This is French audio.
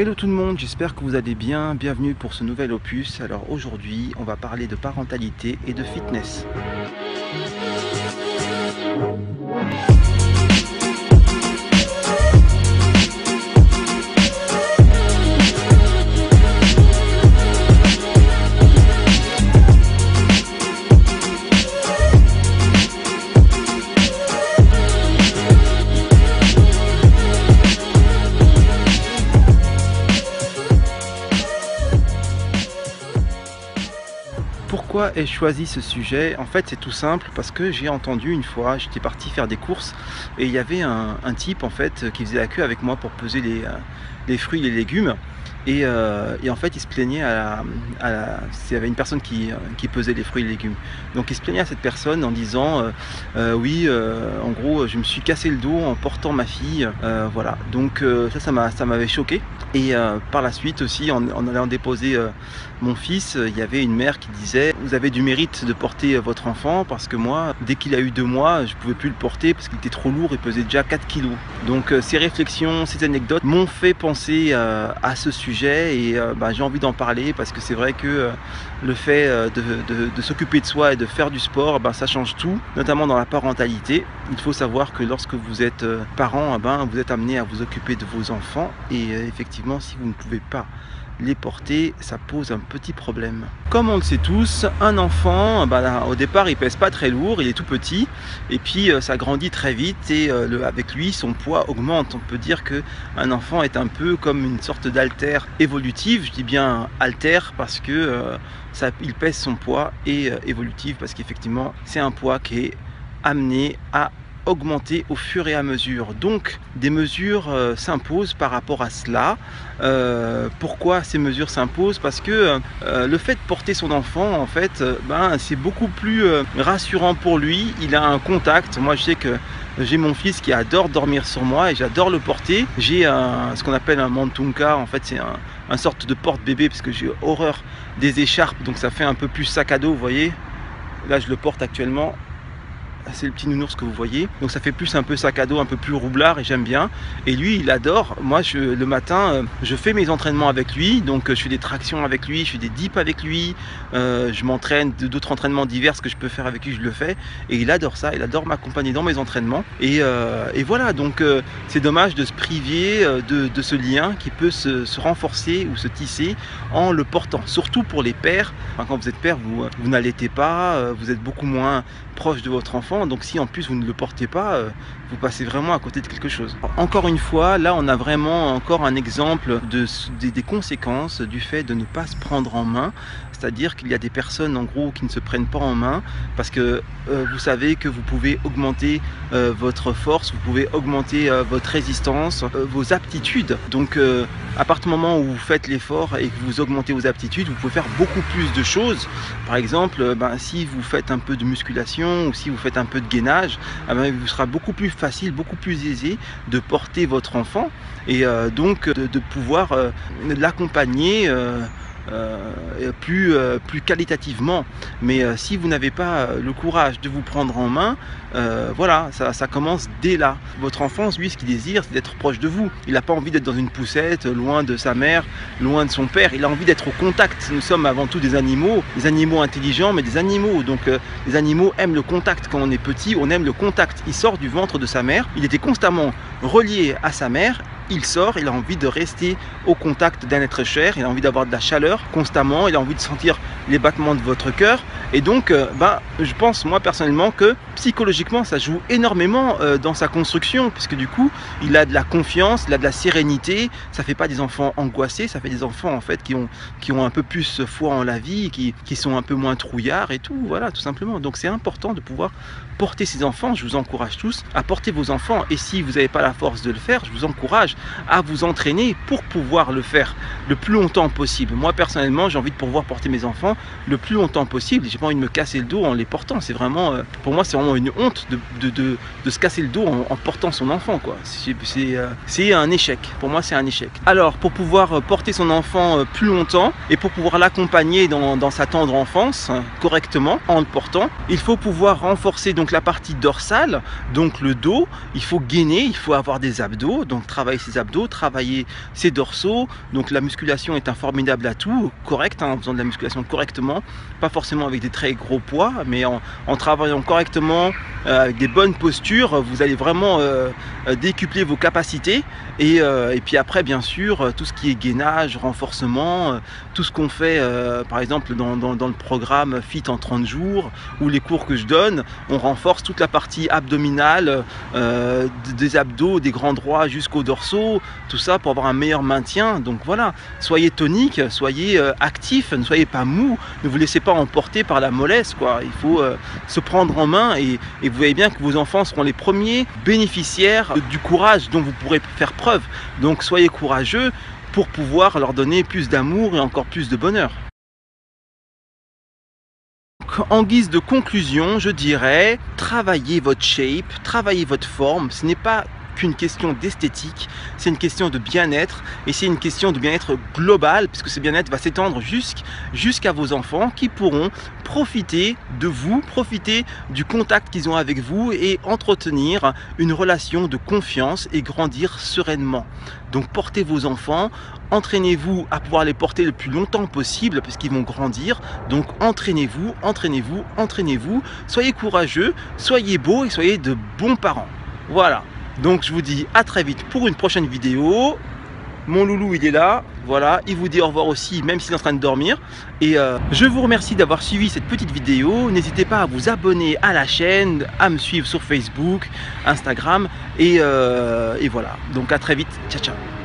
Hello tout le monde, j'espère que vous allez bien, bienvenue pour ce nouvel opus. Alors aujourd'hui on va parler de parentalité et de fitness. Pourquoi ai-je choisi ce sujet? En fait c'est tout simple parce que j'ai entendu une fois, j'étais parti faire des courses et il y avait un type en fait qui faisait la queue avec moi pour peser les fruits et les légumes et en fait il se plaignait il y avait une personne qui pesait les fruits et les légumes, donc il se plaignait à cette personne en disant oui en gros je me suis cassé le dos en portant ma fille, voilà, donc ça m'avait choqué. Et par la suite aussi, en allant déposer mon fils, il y avait une mère qui disait « Vous avez du mérite de porter votre enfant parce que moi, dès qu'il a eu 2 mois, je ne pouvais plus le porter parce qu'il était trop lourd, il pesait déjà 4 kilos. » Donc ces réflexions, ces anecdotes m'ont fait penser à ce sujet et j'ai envie d'en parler parce que c'est vrai que le fait de s'occuper de soi et de faire du sport, ça change tout, notamment dans la parentalité. Il faut savoir que lorsque vous êtes parent, vous êtes amené à vous occuper de vos enfants et effectivement, si vous ne pouvez pas les porter, ça pose un petit problème. Comme on le sait tous, un enfant, au départ, il pèse pas très lourd, il est tout petit, et puis ça grandit très vite et avec lui, son poids augmente. On peut dire que un enfant est un peu comme une sorte d'haltère évolutive. Je dis bien haltère parce que il pèse son poids, et évolutive parce qu'effectivement, c'est un poids qui est amené à augmenter au fur et à mesure. Donc des mesures s'imposent par rapport à cela. Pourquoi ces mesures s'imposent? Parce que le fait de porter son enfant, en fait, c'est beaucoup plus rassurant pour lui. Il a un contact. Moi je sais que j'ai mon fils qui adore dormir sur moi et j'adore le porter. J'ai ce qu'on appelle un mantunka. En fait c'est un sorte de porte-bébé parce que j'ai horreur des écharpes, donc ça fait un peu plus sac à dos, vous voyez. Là je le porte actuellement. C'est le petit nounours que vous voyez, donc ça fait plus un peu sac à dos, un peu plus roublard, et j'aime bien. Et lui il adore. Moi le matin je fais mes entraînements avec lui, donc je fais des tractions avec lui, je fais des dips avec lui, je m'entraîne d'autres entraînements divers que je peux faire avec lui, je le fais, et il adore ça, il adore m'accompagner dans mes entraînements, et voilà, donc c'est dommage de se priver de ce lien qui peut se renforcer ou se tisser en le portant, surtout pour les pères. Quand vous êtes père, vous n'allaitez pas, vous êtes beaucoup moins proche de votre enfant, donc si en plus vous ne le portez pas, vous passez vraiment à côté de quelque chose. Encore une fois, là on a vraiment encore un exemple des conséquences du fait de ne pas se prendre en main. C'est-à-dire qu'il y a des personnes en gros qui ne se prennent pas en main parce que vous savez que vous pouvez augmenter votre force, vous pouvez augmenter votre résistance, vos aptitudes. Donc à partir du moment où vous faites l'effort et que vous augmentez vos aptitudes, vous pouvez faire beaucoup plus de choses. Par exemple, si vous faites un peu de musculation ou si vous faites un peu de gainage, il vous sera beaucoup plus facile, beaucoup plus aisé de porter votre enfant et donc de pouvoir l'accompagner plus qualitativement. Mais si vous n'avez pas le courage de vous prendre en main, voilà, ça commence dès là. Votre enfant, lui, ce qu'il désire, c'est d'être proche de vous. Il n'a pas envie d'être dans une poussette, loin de sa mère, loin de son père. Il a envie d'être au contact. Nous sommes avant tout des animaux intelligents, mais des animaux. Donc les animaux aiment le contact. Quand on est petit, on aime le contact. Il sort du ventre de sa mère, il était constamment relié à sa mère. Il sort, il a envie de rester au contact d'un être cher, il a envie d'avoir de la chaleur constamment, il a envie de sentir les battements de votre cœur. Et donc, je pense moi personnellement que psychologiquement ça joue énormément dans sa construction, puisque du coup il a de la confiance, il a de la sérénité. Ça fait pas des enfants angoissés, ça fait des enfants en fait qui ont un peu plus foi en la vie, qui sont un peu moins trouillards et tout, voilà, tout simplement. Donc c'est important de pouvoir porter ses enfants. Je vous encourage tous à porter vos enfants, et si vous n'avez pas la force de le faire, je vous encourage à vous entraîner pour pouvoir le faire le plus longtemps possible. Moi personnellement j'ai envie de pouvoir porter mes enfants le plus longtemps possible. J'ai pas envie de me casser le dos en les portant. C'est vraiment pour moi c'est vraiment une honte de se casser le dos en portant son enfant, quoi. C'est un échec. Pour moi c'est un échec. Alors pour pouvoir porter son enfant plus longtemps et pour pouvoir l'accompagner dans sa tendre enfance correctement en le portant, il faut pouvoir renforcer donc la partie dorsale, donc le dos. Il faut gainer, il faut avoir des abdos, donc travailler ses abdos, travailler ses dorsaux. Donc la musculation est un formidable atout, correct, en faisant de la musculation correctement, pas forcément avec des très gros poids, mais en travaillant correctement, avec des bonnes postures, vous allez vraiment décupler vos capacités. Et puis après, bien sûr, tout ce qui est gainage, renforcement, tout ce qu'on fait, par exemple dans le programme Fit en 30 jours, ou les cours que je donne, on renforce toute la partie abdominale, des abdos, des grands droits jusqu'aux dorsaux, tout ça pour avoir un meilleur maintien. Donc voilà, soyez tonique, soyez actif, ne soyez pas mou, ne vous laissez pas emporter par la mollesse, quoi. Il faut se prendre en main, et vous voyez bien que vos enfants seront les premiers bénéficiaires du courage dont vous pourrez faire preuve. Donc soyez courageux pour pouvoir leur donner plus d'amour et encore plus de bonheur. En guise de conclusion, je dirais, travaillez votre shape, travaillez votre forme. Ce n'est pas qu'une question d'esthétique, c'est une question de bien-être, et c'est une question de bien-être global, puisque ce bien-être va s'étendre jusqu'à vos enfants, qui pourront profiter de vous, profiter du contact qu'ils ont avec vous, et entretenir une relation de confiance et grandir sereinement. Donc portez vos enfants, entraînez-vous à pouvoir les porter le plus longtemps possible, puisqu'ils vont grandir. Donc entraînez-vous, entraînez-vous, entraînez-vous, soyez courageux, soyez beaux et soyez de bons parents. Voilà. Donc je vous dis à très vite pour une prochaine vidéo. Mon loulou il est là, voilà, il vous dit au revoir aussi, même s'il est en train de dormir. Et je vous remercie d'avoir suivi cette petite vidéo. N'hésitez pas à vous abonner à la chaîne, à me suivre sur Facebook, Instagram, et voilà. Donc à très vite, ciao ciao.